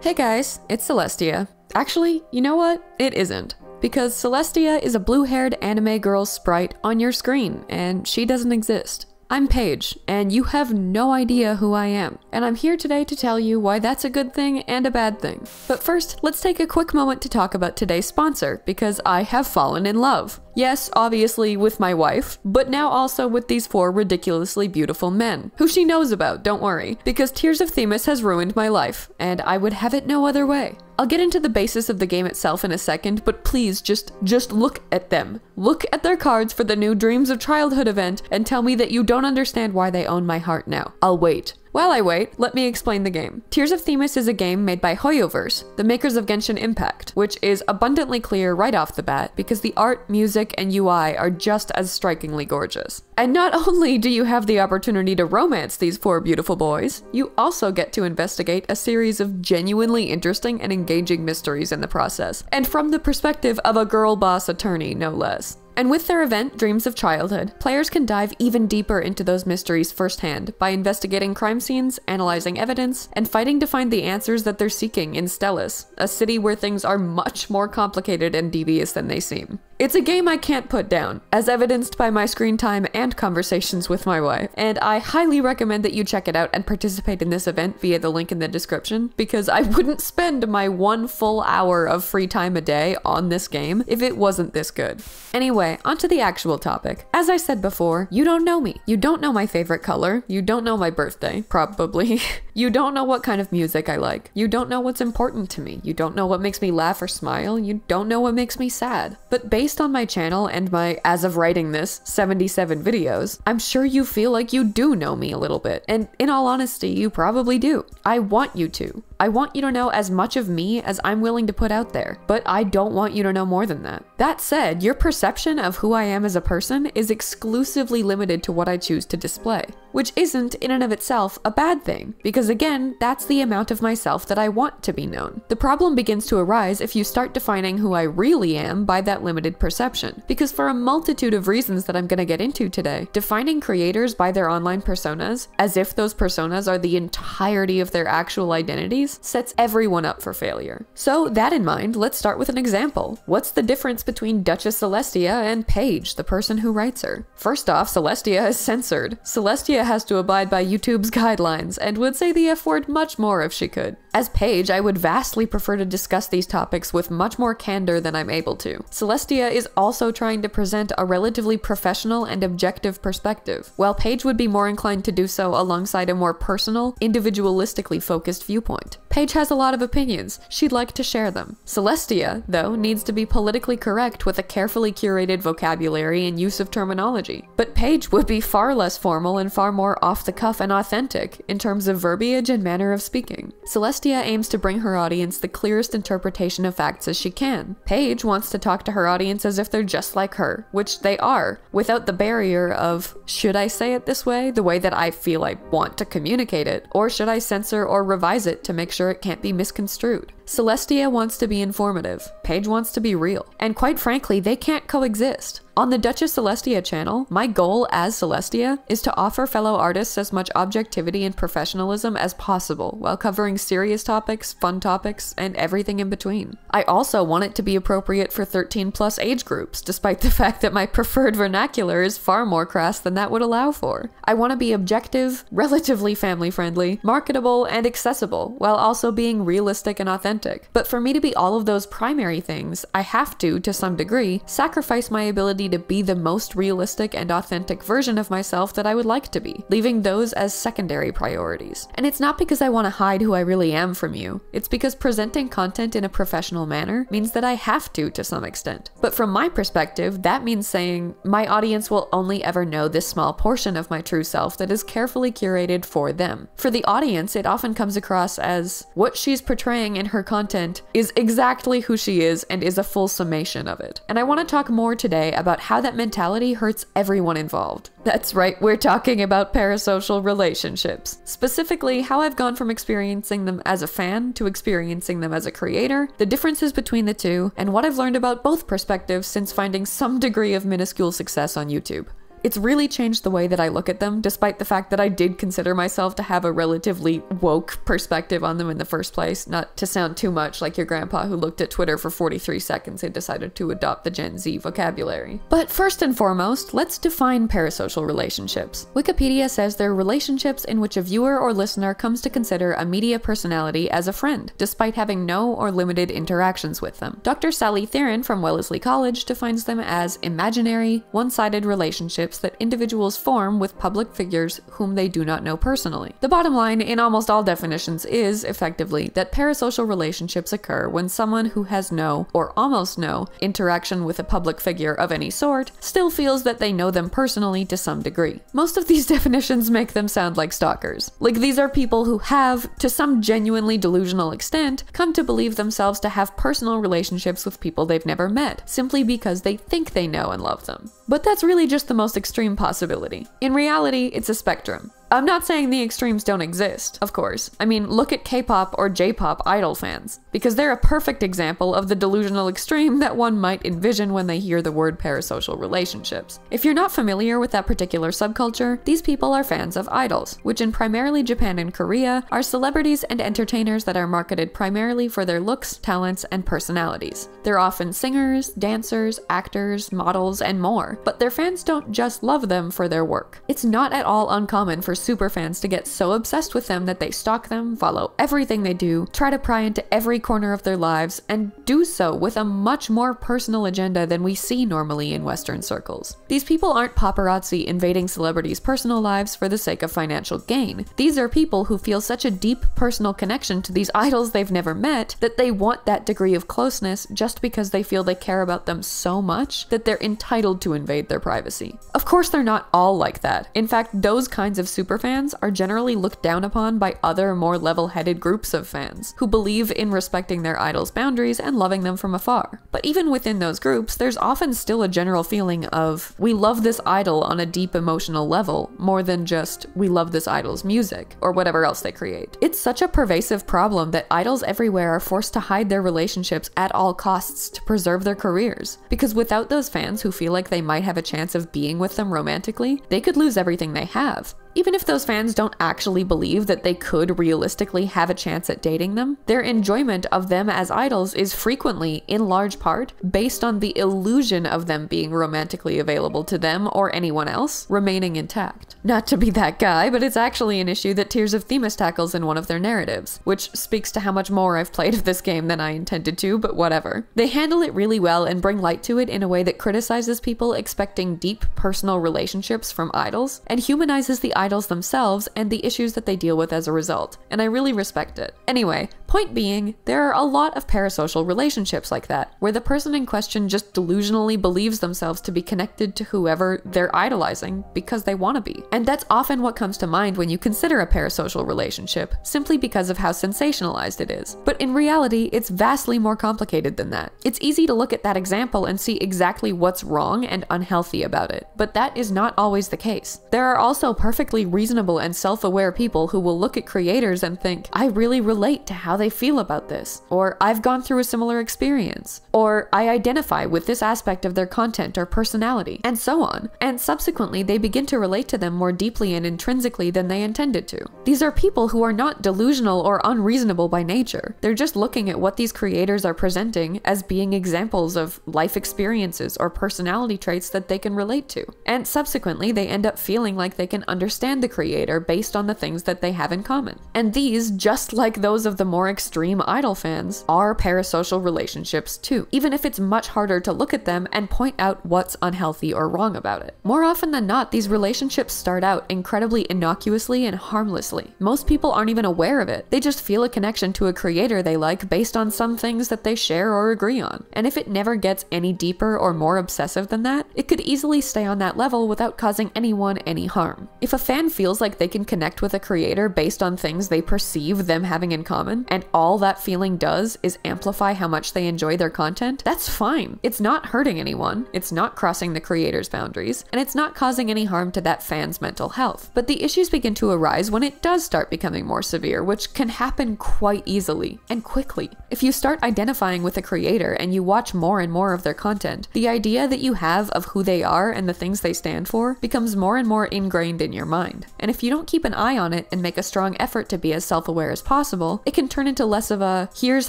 Hey guys, it's Celestia. Actually, you know what? It isn't. Because Celestia is a blue-haired anime girl sprite on your screen, and she doesn't exist. I'm Paige, and you have no idea who I am, and I'm here today to tell you why that's a good thing and a bad thing. But first, let's take a quick moment to talk about today's sponsor, because I have fallen in love. Yes, obviously with my wife, but now also with these 4 ridiculously beautiful men, who she knows about, don't worry, because Tears of Themis has ruined my life, and I would have it no other way. I'll get into the basis of the game itself in a second, but please just look at them. Look at their cards for the new Dreams of Childhood event and tell me that you don't understand why they own my heart now. I'll wait. While I wait, let me explain the game. Tears of Themis is a game made by Hoyoverse, the makers of Genshin Impact, which is abundantly clear right off the bat because the art, music, and UI are just as strikingly gorgeous. And not only do you have the opportunity to romance these 4 beautiful boys, you also get to investigate a series of genuinely interesting and engaging mysteries in the process, and from the perspective of a girl boss attorney, no less. And with their event, Dreams of Childhood, players can dive even deeper into those mysteries firsthand by investigating crime scenes, analyzing evidence, and fighting to find the answers that they're seeking in Stellis, a city where things are much more complicated and devious than they seem. It's a game I can't put down, as evidenced by my screen time and conversations with my wife, and I highly recommend that you check it out and participate in this event via the link in the description, because I wouldn't spend my 1 full hour of free time a day on this game if it wasn't this good. Anyway, onto the actual topic. As I said before, you don't know me. You don't know my favorite color. You don't know my birthday, probably. You don't know what kind of music I like. You don't know what's important to me. You don't know what makes me laugh or smile. You don't know what makes me sad. But based on my channel and my, as of writing this, 77 videos, I'm sure you feel like you do know me a little bit. And in all honesty, you probably do. I want you to. I want you to know as much of me as I'm willing to put out there, but I don't want you to know more than that. That said, your perception of who I am as a person is exclusively limited to what I choose to display, which isn't in and of itself a bad thing, because again, that's the amount of myself that I want to be known. The problem begins to arise if you start defining who I really am by that limited perception, because for a multitude of reasons that I'm gonna get into today, defining creators by their online personas, as if those personas are the entirety of their actual identities, sets everyone up for failure. So that in mind, let's start with an example. What's the difference between Duchess Celestia and Paige, the person who writes her? First off, Celestia is censored. Celestia has to abide by YouTube's guidelines and would say the F word much more if she could. As Paige, I would vastly prefer to discuss these topics with much more candor than I'm able to. Celestia is also trying to present a relatively professional and objective perspective, while Paige would be more inclined to do so alongside a more personal, individualistically focused viewpoint. Paige has a lot of opinions. She'd like to share them. Celestia, though, needs to be politically correct with a carefully curated vocabulary and use of terminology. But Paige would be far less formal and far more off-the-cuff and authentic in terms of verbiage and manner of speaking. Celestia aims to bring her audience the clearest interpretation of facts as she can. Paige wants to talk to her audience as if they're just like her, which they are, without the barrier of, should I say it this way, the way that I feel I want to communicate it, or should I censor or revise it to make sure it can't be misconstrued? Celestia wants to be informative, Paige wants to be real, and quite frankly, they can't coexist. On the Duchess Celestia channel, my goal as Celestia is to offer fellow artists as much objectivity and professionalism as possible while covering serious topics, fun topics, and everything in between. I also want it to be appropriate for 13+ age groups, despite the fact that my preferred vernacular is far more crass than that would allow for. I want to be objective, relatively family-friendly, marketable, and accessible, while also being realistic and authentic. But for me to be all of those primary things, I have to some degree, sacrifice my ability to be the most realistic and authentic version of myself that I would like to be, leaving those as secondary priorities. And it's not because I want to hide who I really am from you, it's because presenting content in a professional manner means that I have to some extent. But from my perspective, that means saying, my audience will only ever know this small portion of my true self that is carefully curated for them. For the audience, it often comes across as, what she's portraying in her content is exactly who she is and is a full summation of it. And I want to talk more today about how that mentality hurts everyone involved. That's right, we're talking about parasocial relationships. Specifically, how I've gone from experiencing them as a fan to experiencing them as a creator, the differences between the two, and what I've learned about both perspectives since finding some degree of minuscule success on YouTube. It's really changed the way that I look at them, despite the fact that I did consider myself to have a relatively woke perspective on them in the first place, not to sound too much like your grandpa who looked at Twitter for 43 seconds and decided to adopt the Gen Z vocabulary. But first and foremost, let's define parasocial relationships. Wikipedia says they're relationships in which a viewer or listener comes to consider a media personality as a friend, despite having no or limited interactions with them. Dr. Sally Theron from Wellesley College defines them as imaginary, one-sided relationships that individuals form with public figures whom they do not know personally. The bottom line in almost all definitions is, effectively, that parasocial relationships occur when someone who has no, or almost no, interaction with a public figure of any sort still feels that they know them personally to some degree. Most of these definitions make them sound like stalkers. Like, these are people who have, to some genuinely delusional extent, come to believe themselves to have personal relationships with people they've never met, simply because they think they know and love them. But that's really just the most extreme possibility. In reality, it's a spectrum. I'm not saying the extremes don't exist, of course. I mean, look at K-pop or J-pop idol fans, because they're a perfect example of the delusional extreme that one might envision when they hear the word parasocial relationships. If you're not familiar with that particular subculture, these people are fans of idols, which in primarily Japan and Korea are celebrities and entertainers that are marketed primarily for their looks, talents, and personalities. They're often singers, dancers, actors, models, and more, but their fans don't just love them for their work. It's not at all uncommon for superfans to get so obsessed with them that they stalk them, follow everything they do, try to pry into every corner of their lives, and do so with a much more personal agenda than we see normally in Western circles. These people aren't paparazzi invading celebrities' personal lives for the sake of financial gain. These are people who feel such a deep personal connection to these idols they've never met that they want that degree of closeness just because they feel they care about them so much that they're entitled to invade their privacy. Of course, they're not all like that. In fact, those kinds of superfans are generally looked down upon by other more level-headed groups of fans who believe in respecting their idols' boundaries and loving them from afar. But even within those groups, there's often still a general feeling of, we love this idol on a deep emotional level, more than just, we love this idol's music, or whatever else they create. It's such a pervasive problem that idols everywhere are forced to hide their relationships at all costs to preserve their careers. Because without those fans who feel like they might have a chance of being with them romantically, they could lose everything they have. Even if those fans don't actually believe that they could realistically have a chance at dating them, their enjoyment of them as idols is frequently, in large part, based on the illusion of them being romantically available to them or anyone else remaining intact. Not to be that guy, but it's actually an issue that Tears of Themis tackles in one of their narratives, which speaks to how much more I've played of this game than I intended to, but whatever. They handle it really well and bring light to it in a way that criticizes people expecting deep personal relationships from idols, and humanizes the idols themselves and the issues that they deal with as a result, and I really respect it. Anyway, point being, there are a lot of parasocial relationships like that, where the person in question just delusionally believes themselves to be connected to whoever they're idolizing because they want to be. And that's often what comes to mind when you consider a parasocial relationship, simply because of how sensationalized it is. But in reality, it's vastly more complicated than that. It's easy to look at that example and see exactly what's wrong and unhealthy about it, but that is not always the case. There are also perfectly reasonable and self-aware people who will look at creators and think, I really relate to how they feel about this, or I've gone through a similar experience, or I identify with this aspect of their content or personality, and so on. And subsequently, they begin to relate to them more deeply and intrinsically than they intended to. These are people who are not delusional or unreasonable by nature. They're just looking at what these creators are presenting as being examples of life experiences or personality traits that they can relate to. And subsequently, they end up feeling like they can understand the creator based on the things that they have in common. And these, just like those of the more extreme idol fans, are parasocial relationships too, even if it's much harder to look at them and point out what's unhealthy or wrong about it. More often than not, these relationships start out incredibly innocuously and harmlessly. Most people aren't even aware of it. They just feel a connection to a creator they like based on some things that they share or agree on. And if it never gets any deeper or more obsessive than that, it could easily stay on that level without causing anyone any harm. If a fan fan feels like they can connect with a creator based on things they perceive them having in common, and all that feeling does is amplify how much they enjoy their content, that's fine. It's not hurting anyone, it's not crossing the creator's boundaries, and it's not causing any harm to that fan's mental health. But the issues begin to arise when it does start becoming more severe, which can happen quite easily and quickly. If you start identifying with a creator and you watch more and more of their content, the idea that you have of who they are and the things they stand for becomes more and more ingrained in your mind. And if you don't keep an eye on it and make a strong effort to be as self-aware as possible, it can turn into less of a, here's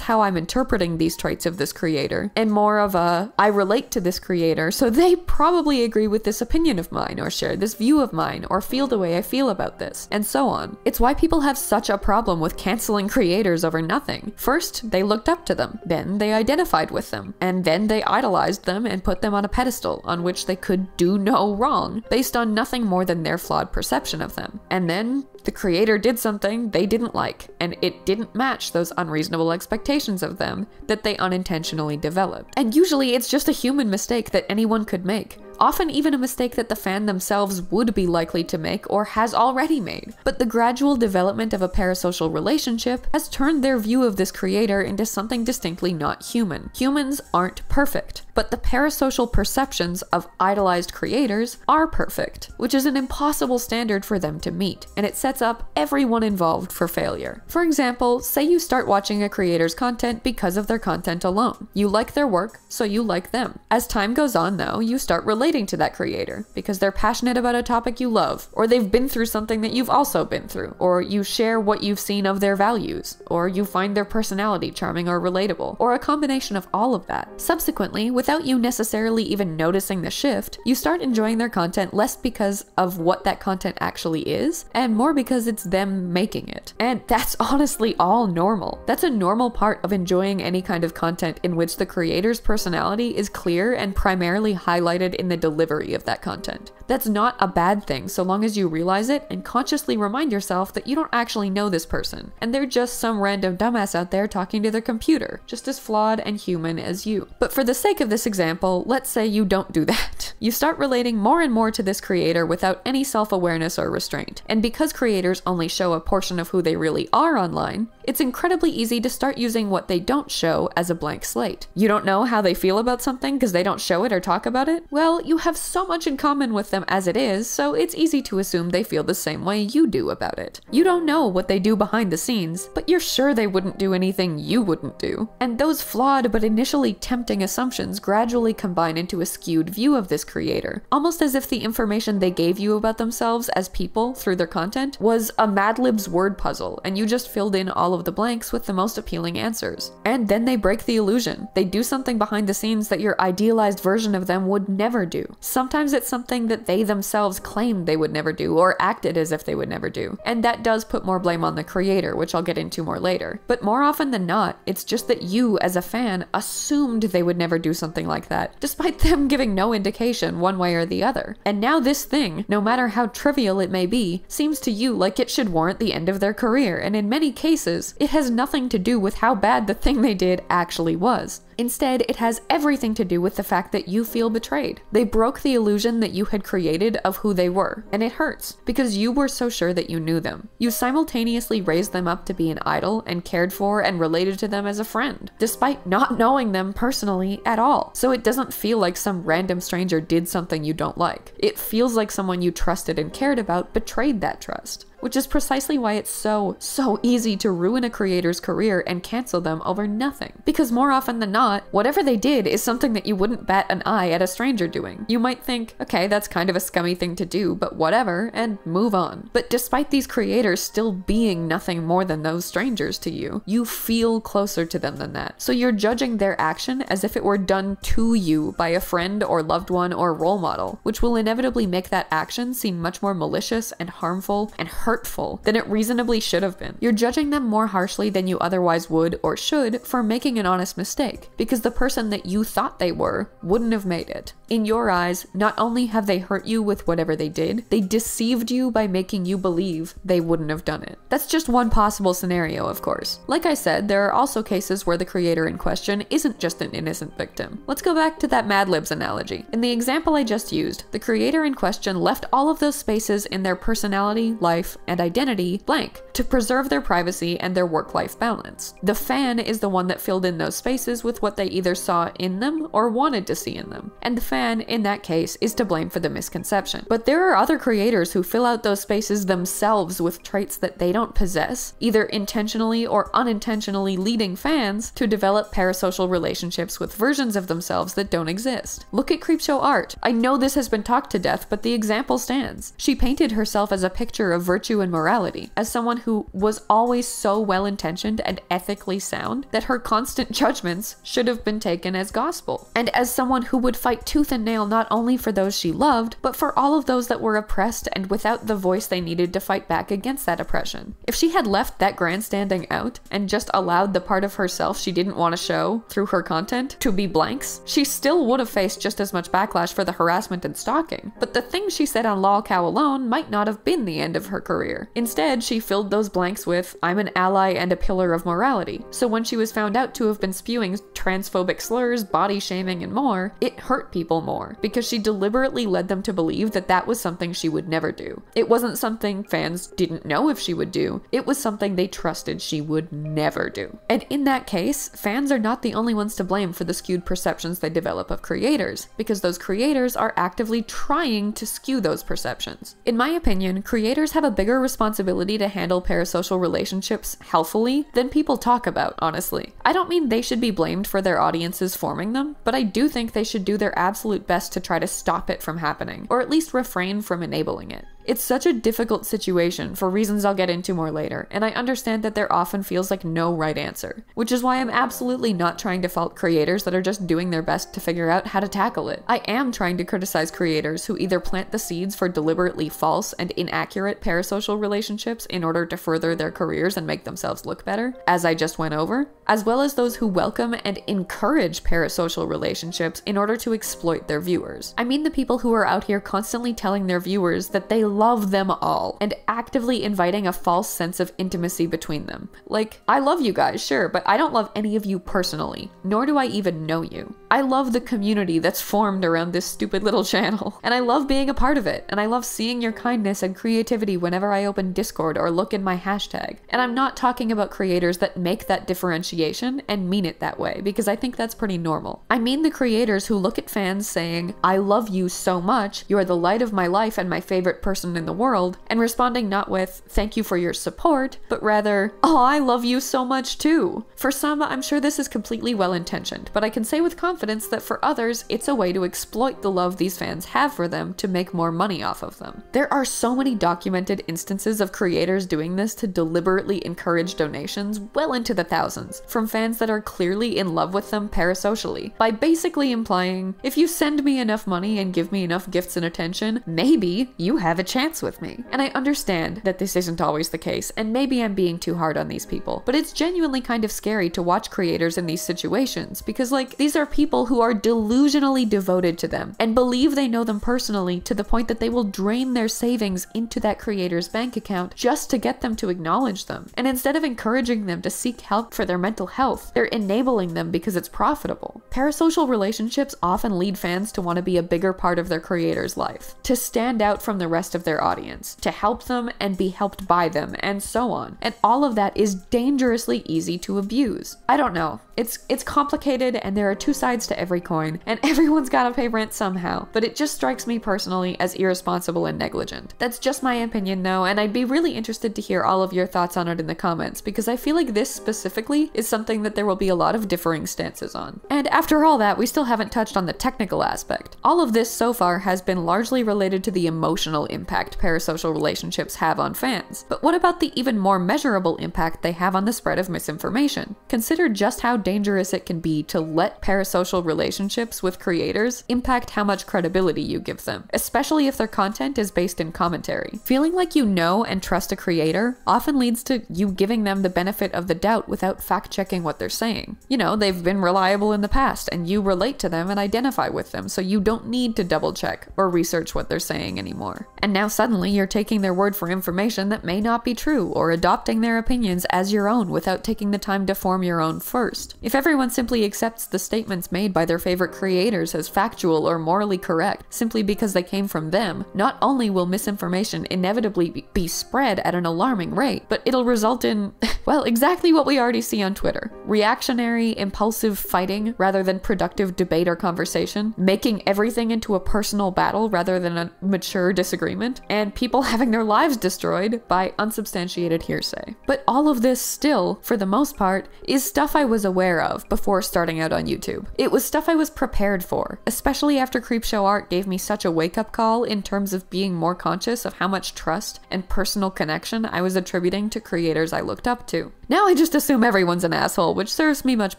how I'm interpreting these traits of this creator, and more of a, I relate to this creator, so they probably agree with this opinion of mine, or share this view of mine, or feel the way I feel about this, and so on. It's why people have such a problem with canceling creators over nothing. First, they looked up to them, then they identified with them, and then they idolized them and put them on a pedestal on which they could do no wrong, based on nothing more than their flawed perception of them. And then the creator did something they didn't like, and it didn't match those unreasonable expectations of them that they unintentionally developed. And usually it's just a human mistake that anyone could make. Often even a mistake that the fan themselves would be likely to make or has already made. But the gradual development of a parasocial relationship has turned their view of this creator into something distinctly not human. Humans aren't perfect, but the parasocial perceptions of idolized creators are perfect, which is an impossible standard for them to meet, and it sets up everyone involved for failure. For example, say you start watching a creator's content because of their content alone. You like their work, so you like them. As time goes on though, you start relating to that creator because they're passionate about a topic you love, or they've been through something that you've also been through, or you share what you've seen of their values, or you find their personality charming or relatable, or a combination of all of that. Subsequently, without you necessarily even noticing the shift, you start enjoying their content less because of what that content actually is, and more because it's them making it. And that's honestly all normal. That's a normal part of enjoying any kind of content in which the creator's personality is clear and primarily highlighted in the delivery of that content. That's not a bad thing so long as you realize it and consciously remind yourself that you don't actually know this person, and they're just some random dumbass out there talking to their computer, just as flawed and human as you. But for the sake of this example, let's say you don't do that. You start relating more and more to this creator without any self-awareness or restraint, and because creators only show a portion of who they really are online, it's incredibly easy to start using what they don't show as a blank slate. You don't know how they feel about something because they don't show it or talk about it? Well, you have so much in common with them as it is, so it's easy to assume they feel the same way you do about it. You don't know what they do behind the scenes, but you're sure they wouldn't do anything you wouldn't do. And those flawed but initially tempting assumptions gradually combine into a skewed view of this creator, almost as if the information they gave you about themselves as people through their content was a Mad Lib's word puzzle, and you just filled in all of the blanks with the most appealing answers. And then they break the illusion. They do something behind the scenes that your idealized version of them would never do. Sometimes it's something that they themselves claimed they would never do or acted as if they would never do. And that does put more blame on the creator, which I'll get into more later. But more often than not, it's just that you, as a fan, assumed they would never do something like that, despite them giving no indication one way or the other. And now this thing, no matter how trivial it may be, seems to you like it should warrant the end of their career, and in many cases, it has nothing to do with how bad the thing they did actually was. Instead, it has everything to do with the fact that you feel betrayed. They broke the illusion that you had created of who they were, and it hurts, because you were so sure that you knew them. You simultaneously raised them up to be an idol and cared for and related to them as a friend, despite not knowing them personally at all. So it doesn't feel like some random stranger did something you don't like. It feels like someone you trusted and cared about betrayed that trust. Which is precisely why it's so easy to ruin a creator's career and cancel them over nothing. Because more often than not, whatever they did is something that you wouldn't bat an eye at a stranger doing. You might think, okay, that's kind of a scummy thing to do, but whatever, and move on. But despite these creators still being nothing more than those strangers to you, you feel closer to them than that. So you're judging their action as if it were done to you by a friend or loved one or role model, which will inevitably make that action seem much more malicious and harmful and hurtful hurtful than it reasonably should have been. You're judging them more harshly than you otherwise would or should for making an honest mistake, because the person that you thought they were wouldn't have made it. In your eyes, not only have they hurt you with whatever they did, they deceived you by making you believe they wouldn't have done it. That's just one possible scenario, of course. Like I said, there are also cases where the creator in question isn't just an innocent victim. Let's go back to that Mad Libs analogy. In the example I just used, the creator in question left all of those spaces in their personality, life, and identity blank to preserve their privacy and their work-life balance. The fan is the one that filled in those spaces with what they either saw in them or wanted to see in them. And the fan, in that case, is to blame for the misconception. But there are other creators who fill out those spaces themselves with traits that they don't possess, either intentionally or unintentionally leading fans to develop parasocial relationships with versions of themselves that don't exist. Look at Creepshow art. I know this has been talked to death, but the example stands. She painted herself as a picture of virtue and morality, as someone who was always so well-intentioned and ethically sound that her constant judgments should have been taken as gospel, and as someone who would fight tooth and nail not only for those she loved, but for all of those that were oppressed and without the voice they needed to fight back against that oppression. If she had left that grandstanding out and just allowed the part of herself she didn't want to show through her content to be blanks, she still would have faced just as much backlash for the harassment and stalking. But the things she said on LolCow alone might not have been the end of her career. Instead, she filled those blanks with, "I'm an ally and a pillar of morality." So when she was found out to have been spewing transphobic slurs, body shaming, and more, it hurt people more, because she deliberately led them to believe that that was something she would never do. It wasn't something fans didn't know if she would do, it was something they trusted she would never do. And in that case, fans are not the only ones to blame for the skewed perceptions they develop of creators, because those creators are actively trying to skew those perceptions. In my opinion, creators have a bigger responsibility to handle parasocial relationships healthfully than people talk about, honestly. I don't mean they should be blamed for their audiences forming them, but I do think they should do their absolute best to try to stop it from happening, or at least refrain from enabling it. It's such a difficult situation for reasons I'll get into more later, and I understand that there often feels like no right answer, which is why I'm absolutely not trying to fault creators that are just doing their best to figure out how to tackle it. I am trying to criticize creators who either plant the seeds for deliberately false and inaccurate parasocial relationships in order to further their careers and make themselves look better, as I just went over, as well as those who welcome and encourage parasocial relationships in order to exploit their viewers. I mean the people who are out here constantly telling their viewers that they love them all and actively inviting a false sense of intimacy between them. Like, I love you guys, sure, but I don't love any of you personally, nor do I even know you. I love the community that's formed around this stupid little channel, and I love being a part of it, and I love seeing your kindness and creativity whenever I open Discord or look in my hashtag. And I'm not talking about creators that make that differentiation and mean it that way, because I think that's pretty normal. I mean the creators who look at fans saying, "I love you so much, you are the light of my life and my favorite person in the world," and responding not with, "Thank you for your support," but rather, "Oh, I love you so much too." For some, I'm sure this is completely well-intentioned, but I can say with confidence that for others, it's a way to exploit the love these fans have for them to make more money off of them. There are so many documented instances of creators doing this to deliberately encourage donations well into the thousands, from fans that are clearly in love with them parasocially, by basically implying, "If you send me enough money and give me enough gifts and attention, maybe you have a chance with me." And I understand that this isn't always the case, and maybe I'm being too hard on these people, but it's genuinely kind of scary to watch creators in these situations, because like, these are people who are delusionally devoted to them and believe they know them personally to the point that they will drain their savings into that creator's bank account just to get them to acknowledge them. And instead of encouraging them to seek help for their mental health, they're enabling them because it's profitable. Parasocial relationships often lead fans to want to be a bigger part of their creator's life, to stand out from the rest of their audience, to help them and be helped by them, and so on. And all of that is dangerously easy to abuse. I don't know. It's complicated, and there are two sides to every coin, and everyone's gotta pay rent somehow, but it just strikes me personally as irresponsible and negligent. That's just my opinion though, and I'd be really interested to hear all of your thoughts on it in the comments, because I feel like this specifically is something that there will be a lot of differing stances on. And after all that, we still haven't touched on the technical aspect. All of this so far has been largely related to the emotional impact impact parasocial relationships have on fans, but what about the even more measurable impact they have on the spread of misinformation? Consider just how dangerous it can be to let parasocial relationships with creators impact how much credibility you give them, especially if their content is based in commentary. Feeling like you know and trust a creator often leads to you giving them the benefit of the doubt without fact-checking what they're saying. You know, they've been reliable in the past, and you relate to them and identify with them, so you don't need to double-check or research what they're saying anymore. And now suddenly you're taking their word for information that may not be true, or adopting their opinions as your own without taking the time to form your own first. If everyone simply accepts the statements made by their favorite creators as factual or morally correct simply because they came from them, not only will misinformation inevitably be spread at an alarming rate, but it'll result in, well, exactly what we already see on Twitter. Reactionary, impulsive fighting rather than productive debate or conversation, making everything into a personal battle rather than a mature disagreement, and people having their lives destroyed by unsubstantiated hearsay. But all of this still, for the most part, is stuff I was aware of before starting out on YouTube. It was stuff I was prepared for, especially after Creepshow Art gave me such a wake-up call in terms of being more conscious of how much trust and personal connection I was attributing to creators I looked up to. Now I just assume everyone's an asshole, which serves me much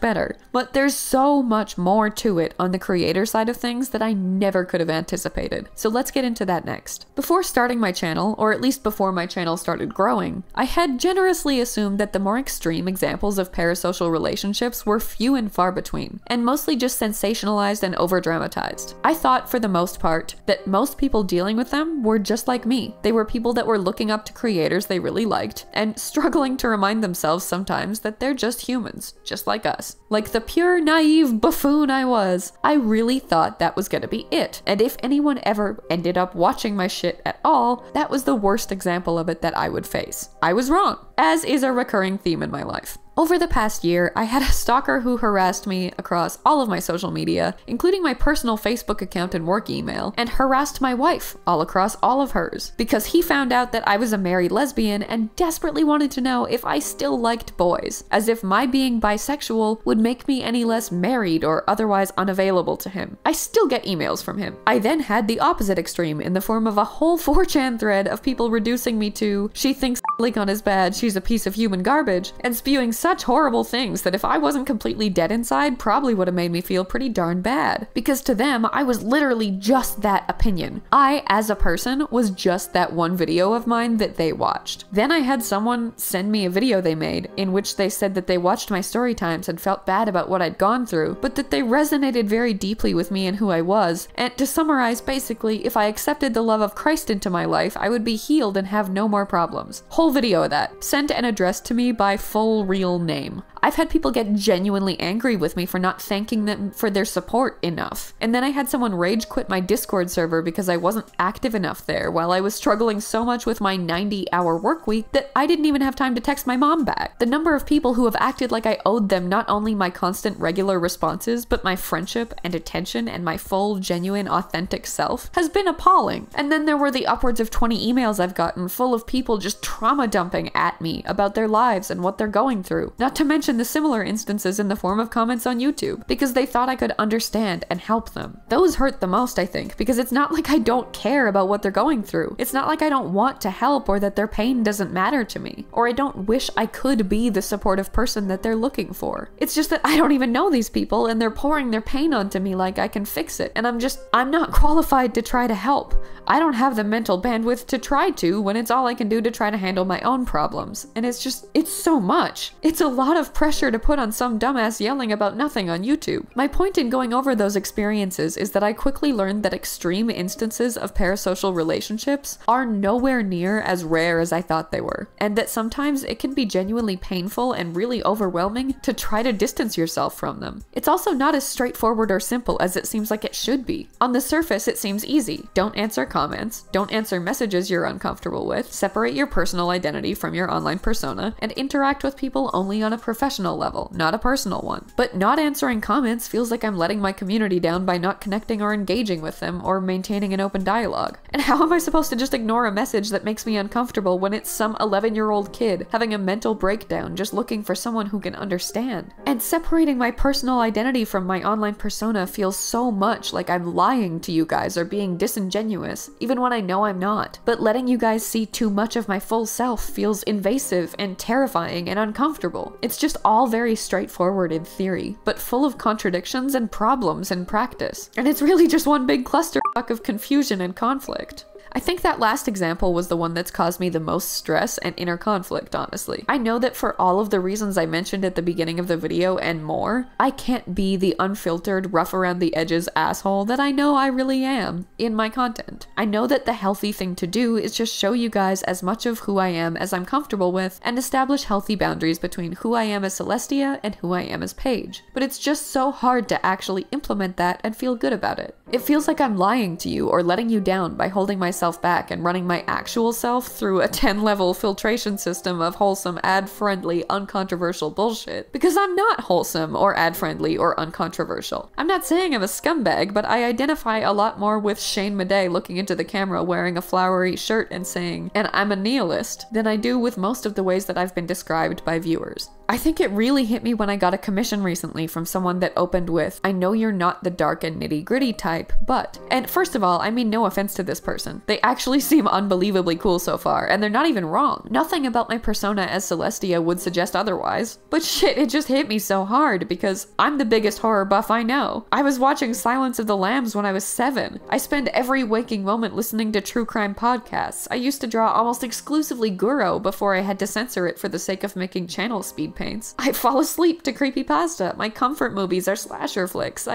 better. But there's so much more to it on the creator side of things that I never could have anticipated. So let's get into that next. Before starting my channel, or at least before my channel started growing, I had generously assumed that the more extreme examples of parasocial relationships were few and far between, and mostly just sensationalized and over-dramatized. I thought, for the most part, that most people dealing with them were just like me. They were people that were looking up to creators they really liked, and struggling to remind themselves sometimes that they're just humans, just like us. Like the pure, naive buffoon I was, I really thought that was gonna be it. And if anyone ever ended up watching my shit at all, that was the worst example of it that I would face. I was wrong, as is a recurring theme in my life. Over the past year, I had a stalker who harassed me across all of my social media, including my personal Facebook account and work email, and harassed my wife all across all of hers, because he found out that I was a married lesbian and desperately wanted to know if I still liked boys, as if my being bisexual would make me any less married or otherwise unavailable to him. I still get emails from him. I then had the opposite extreme in the form of a whole 4chan thread of people reducing me to, she thinks Legon is bad, she's a piece of human garbage, and spewing such horrible things that if I wasn't completely dead inside, probably would have made me feel pretty darn bad. Because to them, I was literally just that opinion. I, as a person, was just that one video of mine that they watched. Then I had someone send me a video they made in which they said that they watched my story times and felt bad about what I'd gone through, but that they resonated very deeply with me and who I was. And to summarize, basically, if I accepted the love of Christ into my life, I would be healed and have no more problems. Whole video of that, sent and addressed to me by full real name. I've had people get genuinely angry with me for not thanking them for their support enough. And then I had someone rage quit my Discord server because I wasn't active enough there while I was struggling so much with my 90-hour work week that I didn't even have time to text my mom back. The number of people who have acted like I owed them not only my constant regular responses, but my friendship and attention and my full, genuine, authentic self has been appalling. And then there were the upwards of 20 emails I've gotten full of people just trauma dumping at me about their lives and what they're going through. Not to mention the similar instances in the form of comments on YouTube, because they thought I could understand and help them. Those hurt the most, I think, because it's not like I don't care about what they're going through. It's not like I don't want to help or that their pain doesn't matter to me, or I don't wish I could be the supportive person that they're looking for. It's just that I don't even know these people and they're pouring their pain onto me like I can fix it, and I'm not qualified to try to help. I don't have the mental bandwidth to try to when it's all I can do to try to handle my own problems. And it's so much. It's a lot of pressure to put on some dumbass yelling about nothing on YouTube. My point in going over those experiences is that I quickly learned that extreme instances of parasocial relationships are nowhere near as rare as I thought they were, and that sometimes it can be genuinely painful and really overwhelming to try to distance yourself from them. It's also not as straightforward or simple as it seems like it should be. On the surface, it seems easy. Don't answer comments, don't answer messages you're uncomfortable with, separate your personal professional identity from your online persona and interact with people only on a professional level, not a personal one. But not answering comments feels like I'm letting my community down by not connecting or engaging with them or maintaining an open dialogue. And how am I supposed to just ignore a message that makes me uncomfortable when it's some 11-year-old kid having a mental breakdown just looking for someone who can understand? And separating my personal identity from my online persona feels so much like I'm lying to you guys or being disingenuous, even when I know I'm not. But letting you guys see too much of my full self feels invasive and terrifying and uncomfortable. It's just all very straightforward in theory, but full of contradictions and problems in practice. And it's really just one big clusterfuck of confusion and conflict. I think that last example was the one that's caused me the most stress and inner conflict, honestly. I know that for all of the reasons I mentioned at the beginning of the video and more, I can't be the unfiltered, rough around the edges asshole that I know I really am in my content. I know that the healthy thing to do is just show you guys as much of who I am as I'm comfortable with and establish healthy boundaries between who I am as Celestia and who I am as Paige. But it's just so hard to actually implement that and feel good about it. It feels like I'm lying to you or letting you down by holding myself back and running my actual self through a 10-level filtration system of wholesome, ad-friendly, uncontroversial bullshit. Because I'm not wholesome or ad-friendly or uncontroversial. I'm not saying I'm a scumbag, but I identify a lot more with Shane Madej looking into the camera wearing a flowery shirt and saying, "and I'm a nihilist," than I do with most of the ways that I've been described by viewers. I think it really hit me when I got a commission recently from someone that opened with, "I know you're not the dark and nitty-gritty type, but..." And first of all, I mean no offense to this person. They actually seem unbelievably cool so far, and they're not even wrong. Nothing about my persona as Celestia would suggest otherwise. But shit, it just hit me so hard because I'm the biggest horror buff I know. I was watching Silence of the Lambs when I was 7. I spend every waking moment listening to true crime podcasts. I used to draw almost exclusively Guro before I had to censor it for the sake of making channel speed paints. I fall asleep to creepypasta. My comfort movies are slasher flicks.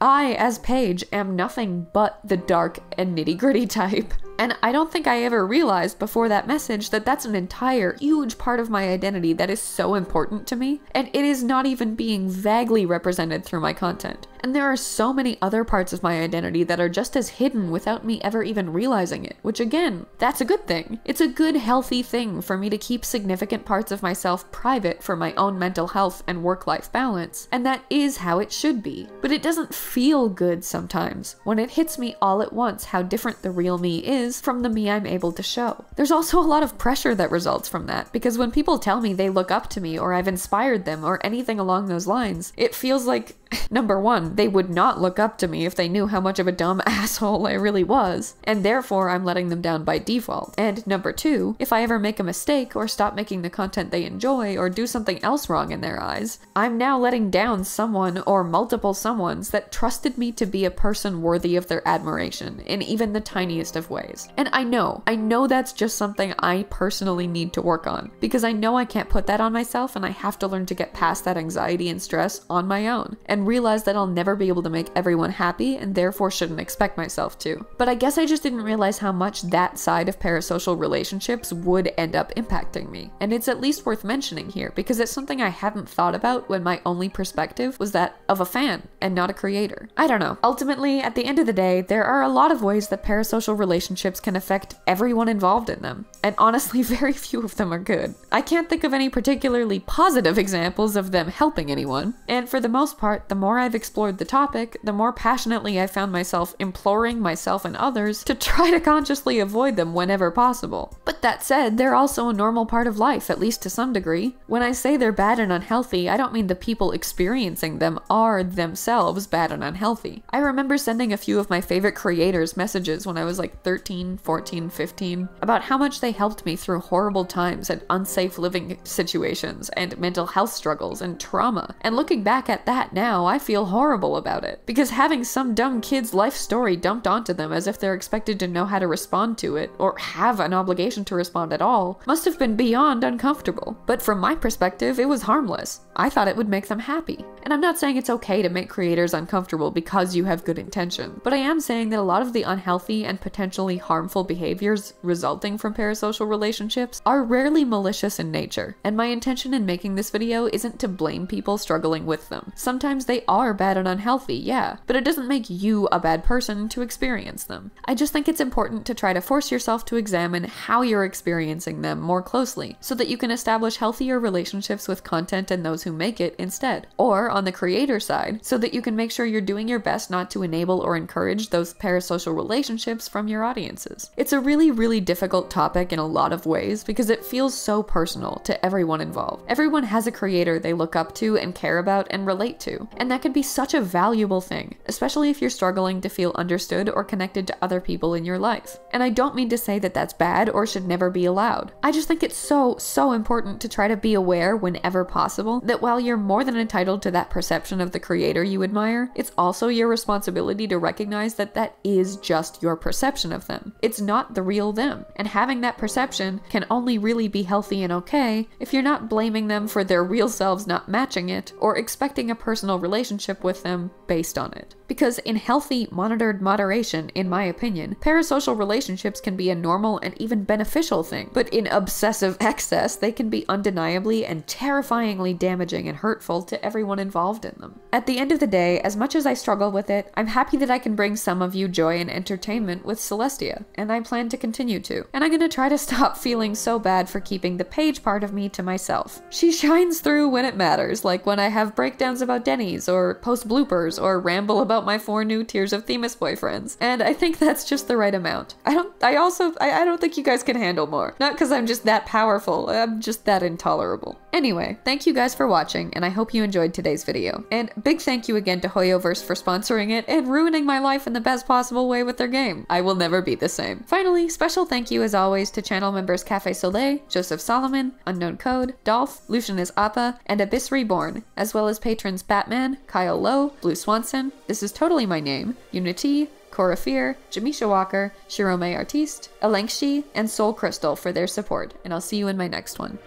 I, as Paige, am nothing but the dark and nitty-gritty type. And I don't think I ever realized before that message that that's an entire, huge part of my identity that is so important to me, and it is not even being vaguely represented through my content. And there are so many other parts of my identity that are just as hidden without me ever even realizing it, which again, that's a good thing. It's a good, healthy thing for me to keep significant parts of myself private for my own mental health and work-life balance, and that is how it should be. But it doesn't feel good sometimes when it hits me all at once how different the real me is from the me I'm able to show. There's also a lot of pressure that results from that, because when people tell me they look up to me or I've inspired them or anything along those lines, it feels like, number one, they would not look up to me if they knew how much of a dumb asshole I really was, and therefore I'm letting them down by default. And number two, if I ever make a mistake or stop making the content they enjoy or do something else wrong in their eyes, I'm now letting down someone or multiple someones that trusted me to be a person worthy of their admiration in even the tiniest of ways. And I know that's just something I personally need to work on, because I know I can't put that on myself and I have to learn to get past that anxiety and stress on my own and realize that I'll never be able to make everyone happy and therefore shouldn't expect myself to. But I guess I just didn't realize how much that side of parasocial relationships would end up impacting me. And it's at least worth mentioning here because it's something I hadn't thought about when my only perspective was that of a fan and not a creator. I don't know. Ultimately, at the end of the day, there are a lot of ways that parasocial relationships can affect everyone involved in them. And honestly, very few of them are good. I can't think of any particularly positive examples of them helping anyone. And for the most part, the more I've explored the topic, the more passionately I found myself imploring myself and others to try to consciously avoid them whenever possible. But that said, they're also a normal part of life, at least to some degree. When I say they're bad and unhealthy, I don't mean the people experiencing them are themselves bad and unhealthy. I remember sending a few of my favorite creators messages when I was like 13, 14, 15, about how much they helped me through horrible times and unsafe living situations and mental health struggles and trauma. And looking back at that now, I feel horrible about it. Because having some dumb kid's life story dumped onto them as if they're expected to know how to respond to it, or have an obligation to respond at all, must have been beyond uncomfortable. But from my perspective, it was harmless. I thought it would make them happy. And I'm not saying it's okay to make creators uncomfortable because you have good intention, but I am saying that a lot of the unhealthy and potentially harmful behaviors resulting from parasocial relationships are rarely malicious in nature, and my intention in making this video isn't to blame people struggling with them. Sometimes They are bad and unhealthy, yeah, but it doesn't make you a bad person to experience them. I just think it's important to try to force yourself to examine how you're experiencing them more closely so that you can establish healthier relationships with content and those who make it instead. Or on the creator side, so that you can make sure you're doing your best not to enable or encourage those parasocial relationships from your audiences. It's a really difficult topic in a lot of ways because it feels so personal to everyone involved. Everyone has a creator they look up to and care about and relate to, and that could be such a valuable thing, especially if you're struggling to feel understood or connected to other people in your life. And I don't mean to say that that's bad or should never be allowed. I just think it's so important to try to be aware whenever possible that while you're more than entitled to that perception of the creator you admire, it's also your responsibility to recognize that that is just your perception of them. It's not the real them, and having that perception can only really be healthy and okay if you're not blaming them for their real selves not matching it or expecting a personal relationship with them based on it. Because in healthy, monitored moderation, in my opinion, parasocial relationships can be a normal and even beneficial thing, but in obsessive excess, they can be undeniably and terrifyingly damaging and hurtful to everyone involved in them. At the end of the day, as much as I struggle with it, I'm happy that I can bring some of you joy and entertainment with Celestia, and I plan to continue to. And I'm gonna try to stop feeling so bad for keeping the Paige part of me to myself. She shines through when it matters, like when I have breakdowns about Denny's, or post bloopers, or ramble about my 4 new Tears of Themis boyfriends, and I think that's just the right amount. I don't think you guys can handle more. Not because I'm just that powerful, I'm just that intolerable. Anyway, thank you guys for watching, and I hope you enjoyed today's video. And big thank you again to Hoyoverse for sponsoring it and ruining my life in the best possible way with their game. I will never be the same. Finally, special thank you as always to channel members Cafe Soleil, Joseph Solomon, Unknown Code, Dolph, Lucian is Appa, and Abyss Reborn, as well as patrons Batman, Kyle Lowe, Blue Swanson, This Is Totally My Name, Unity, Cora Fear, Jamisha Walker, Shirome Artiste, Alengshi, and Soul Crystal for their support, and I'll see you in my next one.